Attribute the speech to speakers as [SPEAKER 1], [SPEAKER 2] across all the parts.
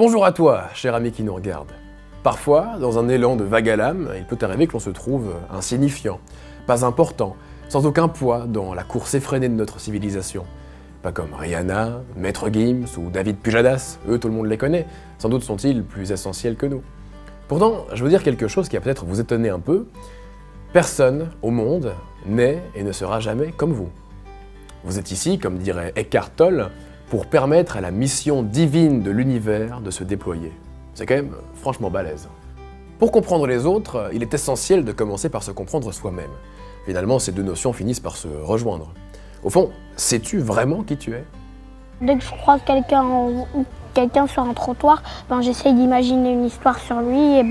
[SPEAKER 1] Bonjour à toi, cher ami qui nous regarde. Parfois, dans un élan de vague à l'âme, il peut arriver que l'on se trouve insignifiant, pas important, sans aucun poids dans la course effrénée de notre civilisation. Pas comme Rihanna, Maître Gims ou David Pujadas, eux tout le monde les connaît, sans doute sont-ils plus essentiels que nous. Pourtant, je veux dire quelque chose qui va peut-être vous étonner un peu. Personne au monde n'est et ne sera jamais comme vous. Vous êtes ici, comme dirait Eckhart Tolle, pour permettre à la mission divine de l'univers de se déployer. C'est quand même franchement balèze. Pour comprendre les autres, il est essentiel de commencer par se comprendre soi-même. Finalement, ces deux notions finissent par se rejoindre. Au fond, sais-tu vraiment qui tu es?
[SPEAKER 2] Dès que je croise quelqu'un sur un trottoir, j'essaye d'imaginer une histoire sur lui et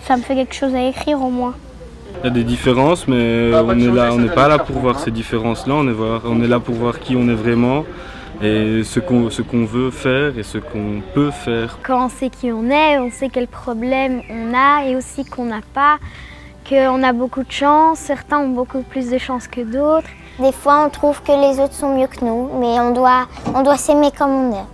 [SPEAKER 2] ça me fait quelque chose à écrire au moins.
[SPEAKER 3] Il y a des différences, mais on n'est pas là pour voir ces différences-là, on est là pour voir qui on est vraiment et ce qu'on veut faire et ce qu'on peut faire.
[SPEAKER 2] Quand on sait qui on sait quels problèmes on a et aussi qu'on n'a pas, qu'on a beaucoup de chance, certains ont beaucoup plus de chance que d'autres.
[SPEAKER 4] Des fois, on trouve que les autres sont mieux que nous, mais on doit s'aimer comme on est.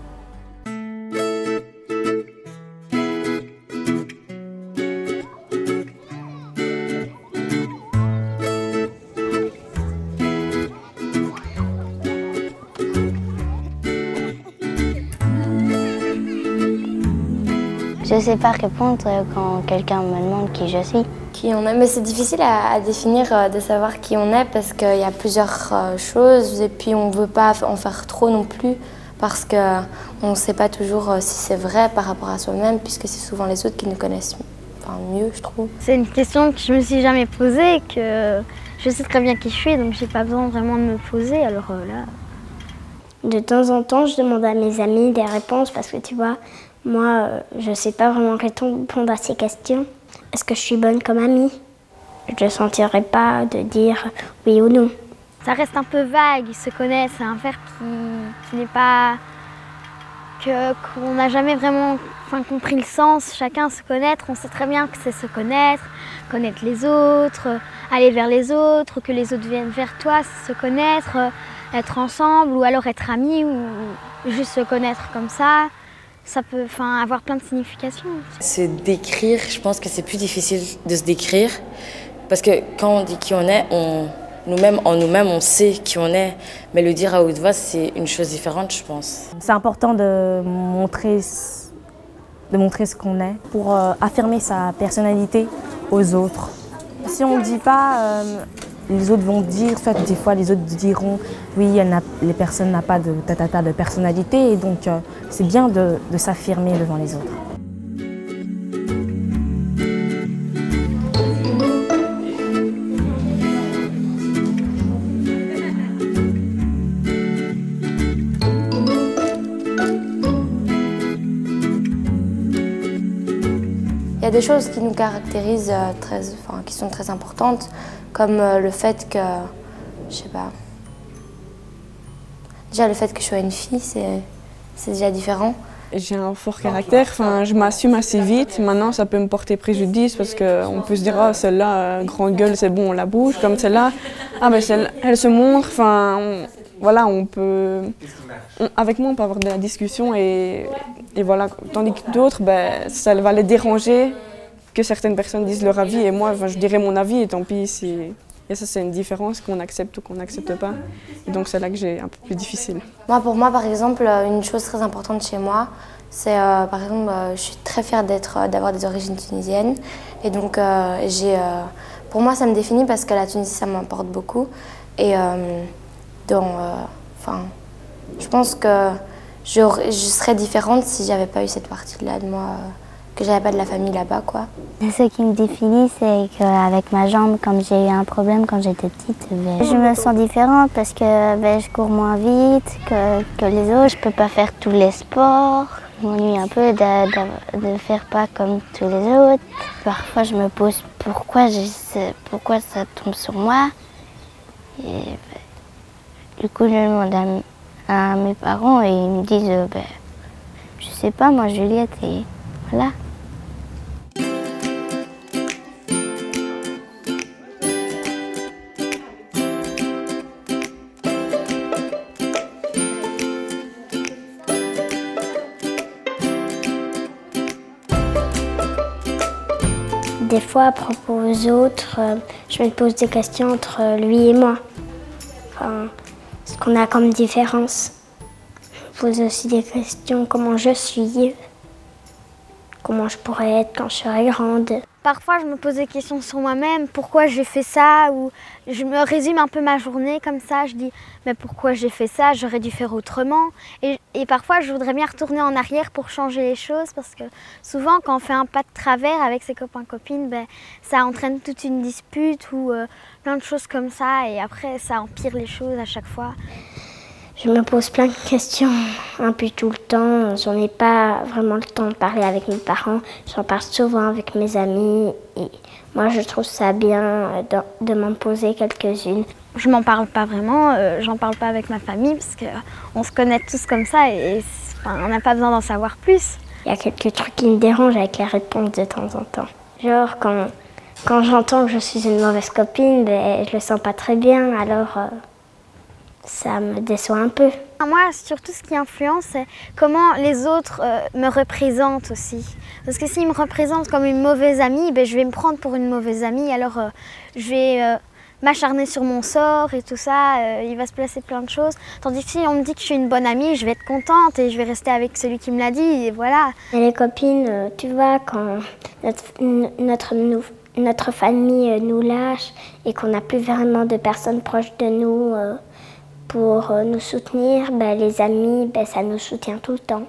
[SPEAKER 4] Je ne sais pas répondre quand quelqu'un me demande qui je suis.
[SPEAKER 5] Qui on est, mais c'est difficile à définir de savoir qui on est parce qu'il y a plusieurs choses et puis on ne veut pas en faire trop non plus parce qu'on ne sait pas toujours si c'est vrai par rapport à soi-même puisque c'est souvent les autres qui nous connaissent mieux, je trouve.
[SPEAKER 2] C'est une question que je me suis jamais posée, que je sais très bien qui je suis donc j'ai pas besoin vraiment de me poser, alors là...
[SPEAKER 4] De temps en temps, je demande à mes amis des réponses parce que tu vois, moi, je ne sais pas vraiment répondre à ces questions. Est-ce que je suis bonne comme amie? Je ne sentirais pas de dire oui ou non.
[SPEAKER 2] Ça reste un peu vague, ils se connaissent, c'est un verbe qui n'est pas... qu'on n'a jamais vraiment compris le sens. Chacun se connaître, on sait très bien que c'est se connaître les autres, aller vers les autres, que les autres viennent vers toi, c'est se connaître, être ensemble ou alors être amis ou juste se connaître comme ça. Ça peut avoir plein de significations.
[SPEAKER 5] Se décrire, je pense que c'est plus difficile de se décrire parce que quand on dit qui on est, en nous-mêmes, on sait qui on est, mais le dire à haute voix, c'est une chose différente, je pense.
[SPEAKER 6] C'est important de montrer ce qu'on est pour affirmer sa personnalité aux autres. Si on ne dit pas, les autres vont dire, soit des fois les autres diront oui, les personnes n'ont pas de personnalité et donc c'est bien de s'affirmer devant les autres.
[SPEAKER 5] Il y a des choses qui nous caractérisent, qui sont très importantes, comme le fait que, je sais pas, déjà le fait que je sois une fille, c'est déjà différent.
[SPEAKER 7] J'ai un fort caractère, je m'assume assez vite. Maintenant, ça peut me porter préjudice parce qu'on peut se dire ah, celle-là, grande gueule, c'est bon, on la bouge. Comme celle-là, ah, ben, elle se montre. Voilà, avec moi, on peut avoir de la discussion et voilà. Tandis que d'autres, ça va les déranger que certaines personnes disent leur avis et moi, je dirais mon avis et tant pis. Et ça, c'est une différence qu'on accepte ou qu'on n'accepte pas. Et donc, c'est là que j'ai un peu plus difficile.
[SPEAKER 5] Pour moi, par exemple, une chose très importante chez moi, c'est, par exemple, je suis très fière d'avoir des origines tunisiennes. Et donc, pour moi, ça me définit parce que la Tunisie, ça m'importe beaucoup. Et je pense que je serais différente si j'avais pas eu cette partie-là de moi, que j'avais pas de la famille là-bas, quoi.
[SPEAKER 4] Ce qui me définit, c'est qu'avec ma jambe, comme j'ai eu un problème quand j'étais petite, je me sens différente parce que je cours moins vite que les autres. Je peux pas faire tous les sports. Je m'ennuie un peu de faire pas comme tous les autres. Parfois, je me pose pourquoi ça tombe sur moi. Et du coup, je demande à mes parents et ils me disent je sais pas, moi, Juliette, et voilà. Des fois, à propos aux autres, je me pose des questions entre lui et moi. Enfin, ce qu'on a comme différence. Je me pose aussi des questions, comment je suis, comment je pourrais être quand je serai grande.
[SPEAKER 2] Parfois, je me pose des questions sur moi-même, pourquoi j'ai fait ça, ou je me résume un peu ma journée comme ça, je dis mais pourquoi j'ai fait ça, j'aurais dû faire autrement. Et parfois, je voudrais bien retourner en arrière pour changer les choses, parce que souvent, quand on fait un pas de travers avec ses copains-copines, ça entraîne toute une dispute ou plein de choses comme ça, et après, ça empire les choses à chaque fois.
[SPEAKER 4] Je me pose plein de questions un peu tout le temps. J'en ai pas vraiment le temps de parler avec mes parents. J'en parle souvent avec mes amis. Et moi, je trouve ça bien de m'en poser quelques-unes.
[SPEAKER 2] Je m'en parle pas vraiment. J'en parle pas avec ma famille parce qu'on se connaît tous comme ça et on n'a pas besoin d'en savoir plus.
[SPEAKER 4] Il y a quelques trucs qui me dérangent avec les réponses de temps en temps. Genre, quand j'entends que je suis une mauvaise copine, je le sens pas très bien, alors ça me déçoit un peu.
[SPEAKER 2] Moi, surtout ce qui influence, c'est comment les autres me représentent aussi. Parce que s'ils me représentent comme une mauvaise amie, je vais me prendre pour une mauvaise amie, alors je vais m'acharner sur mon sort et tout ça, il va se passer plein de choses. Tandis que si on me dit que je suis une bonne amie, je vais être contente et je vais rester avec celui qui me l'a dit, et voilà.
[SPEAKER 4] Et les copines, tu vois, quand notre famille nous lâche et qu'on n'a plus vraiment de personnes proches de nous pour nous soutenir, les amis, ça nous soutient tout le temps.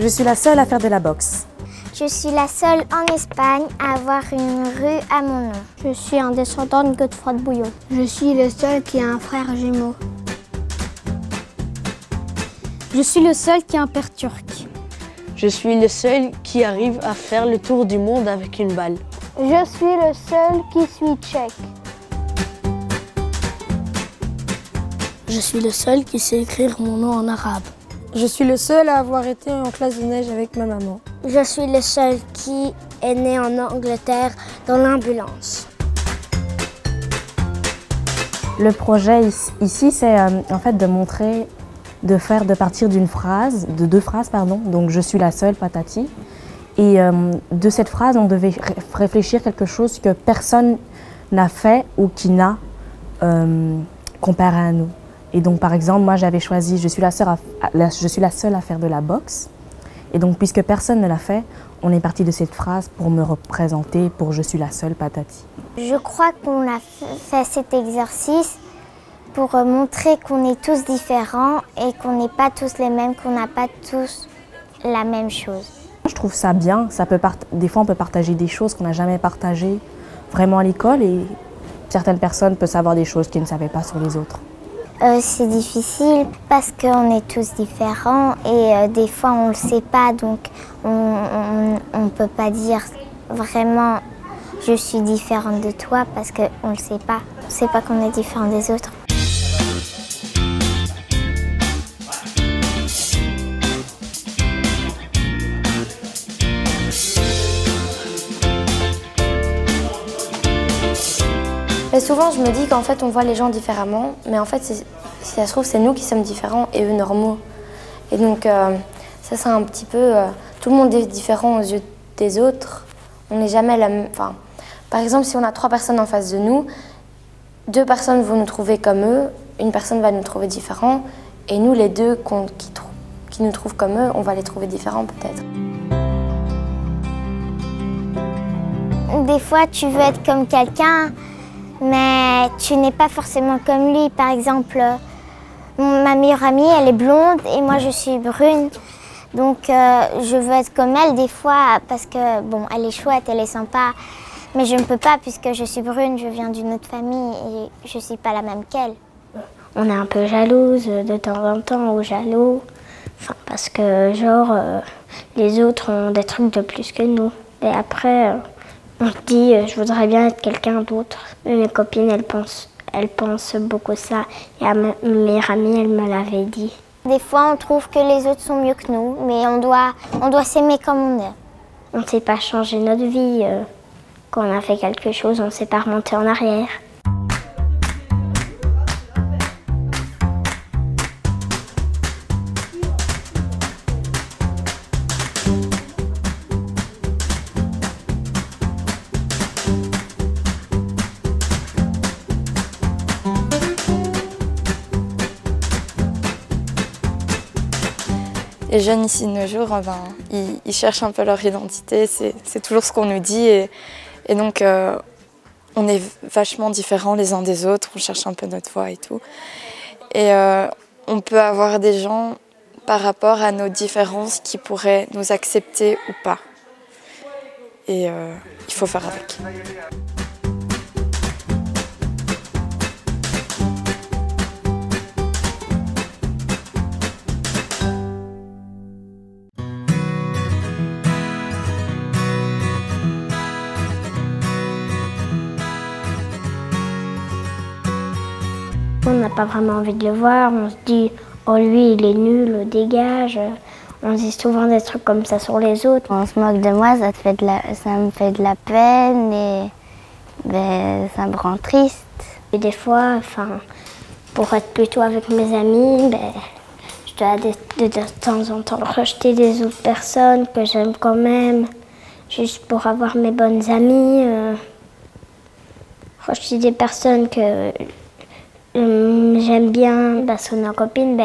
[SPEAKER 6] Je suis la seule à faire de la boxe.
[SPEAKER 4] Je suis la seule en Espagne à avoir une rue à mon nom. Je suis un descendant de Godefroy de Bouillon.
[SPEAKER 8] Je suis le seul qui a un frère jumeau. Je suis le seul qui a un père turc.
[SPEAKER 9] Je suis le seul qui arrive à faire le tour du monde avec une balle.
[SPEAKER 8] Je suis le seul qui suis tchèque.
[SPEAKER 10] Je suis le seul qui sait écrire mon nom en arabe.
[SPEAKER 11] Je suis le seul à avoir été en classe de neige avec ma maman.
[SPEAKER 4] Je suis le seul qui est né en Angleterre dans l'ambulance.
[SPEAKER 6] Le projet ici, c'est en fait de montrer, de partir d'une phrase, de deux phrases, pardon. Donc je suis la seule, patati. Et de cette phrase, on devait réfléchir quelque chose que personne n'a fait ou qui n'a comparé à nous. Et donc, par exemple, moi, j'avais choisi, je suis la seule à faire de la boxe. Et donc, puisque personne ne l'a fait, on est parti de cette phrase pour me représenter, pour je suis la seule, patati.
[SPEAKER 4] Je crois qu'on a fait cet exercice pour montrer qu'on est tous différents et qu'on n'est pas tous les mêmes, qu'on n'a pas tous la même chose.
[SPEAKER 6] Je trouve ça bien. Des fois, on peut partager des choses qu'on n'a jamais partagées vraiment à l'école et certaines personnes peuvent savoir des choses qu'ils ne savaient pas sur les autres.
[SPEAKER 4] C'est difficile parce qu'on est tous différents et des fois on ne le sait pas, donc on ne peut pas dire vraiment je suis différente de toi parce qu'on ne le sait pas. On ne sait pas qu'on est différent des autres.
[SPEAKER 5] Mais souvent, je me dis qu'en fait, on voit les gens différemment, mais en fait, si ça se trouve, c'est nous qui sommes différents et eux normaux. Et donc, ça, c'est un petit peu... tout le monde est différent aux yeux des autres. On n'est jamais la même... Enfin, par exemple, si on a 3 personnes en face de nous, 2 personnes vont nous trouver comme eux, une personne va nous trouver différents, et nous, les deux qui nous trouvent comme eux, on va les trouver différents peut-être.
[SPEAKER 4] Des fois, tu veux être comme quelqu'un, mais tu n'es pas forcément comme lui. Par exemple, ma meilleure amie, elle est blonde et moi je suis brune. Donc je veux être comme elle des fois parce que bon, elle est chouette, elle est sympa. Mais je ne peux pas puisque je suis brune, je viens d'une autre famille et je ne suis pas la même qu'elle. On est un peu jalouse de temps en temps ou jaloux. Enfin, parce que genre les autres ont des trucs de plus que nous. Et après... on se dit, je voudrais bien être quelqu'un d'autre. Mes copines, elles pensent beaucoup ça. Et à ma meilleure amie, elle me l'avait dit. Des fois, on trouve que les autres sont mieux que nous, mais on doit s'aimer comme on est. On ne sait pas changer notre vie. Quand on a fait quelque chose, on ne sait pas remonter en arrière.
[SPEAKER 12] Les jeunes ici de nos jours, ils cherchent un peu leur identité, c'est toujours ce qu'on nous dit. Et donc, on est vachement différents les uns des autres, on cherche un peu notre voie et tout. Et on peut avoir des gens par rapport à nos différences qui pourraient nous accepter ou pas. Et il faut faire avec.
[SPEAKER 8] On n'a pas vraiment envie de le voir, on se dit « Oh lui il est nul, dégage ». On dit souvent des trucs comme ça sur les autres.
[SPEAKER 4] On se moque de moi, ça me fait de la peine et ça me rend triste.
[SPEAKER 8] Et des fois, pour être plutôt avec mes amis, je dois de temps en temps rejeter des autres personnes que j'aime quand même, juste pour avoir mes bonnes amies. Rejeter des personnes que j'aime bien, parce que nos copines,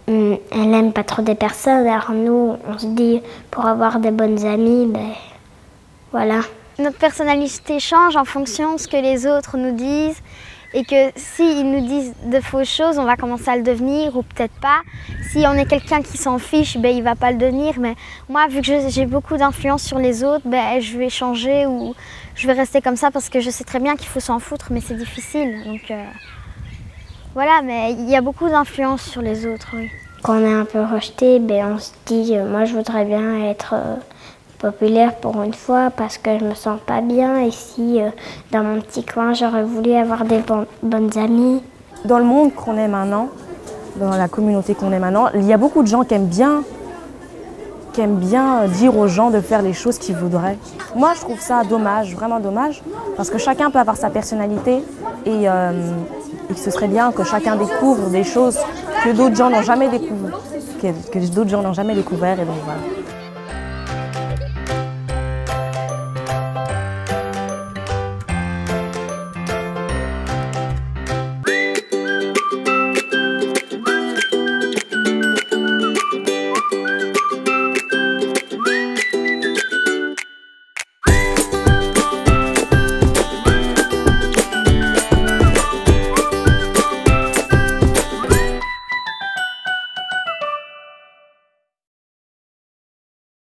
[SPEAKER 8] elle n'aime pas trop des personnes, alors nous, on se dit, pour avoir des bonnes amies, voilà.
[SPEAKER 2] Notre personnalité change en fonction de ce que les autres nous disent, et que s'ils nous disent de fausses choses, on va commencer à le devenir, ou peut-être pas. Si on est quelqu'un qui s'en fiche, il ne va pas le devenir, mais moi, vu que j'ai beaucoup d'influence sur les autres, je vais changer, ou je vais rester comme ça, parce que je sais très bien qu'il faut s'en foutre, mais c'est difficile, donc... Voilà, mais il y a beaucoup d'influence sur les autres, oui.
[SPEAKER 8] Quand on est un peu rejeté, on se dit moi je voudrais bien être populaire pour une fois parce que je me sens pas bien ici dans mon petit coin, j'aurais voulu avoir des bonnes amies.
[SPEAKER 6] Dans le monde qu'on est maintenant, dans la communauté qu'on est maintenant, il y a beaucoup de gens qui aiment bien dire aux gens de faire les choses qu'ils voudraient. Moi, je trouve ça dommage, vraiment dommage, parce que chacun peut avoir sa personnalité et ce serait bien que chacun découvre des choses que d'autres gens n'ont jamais découvert. Et donc voilà.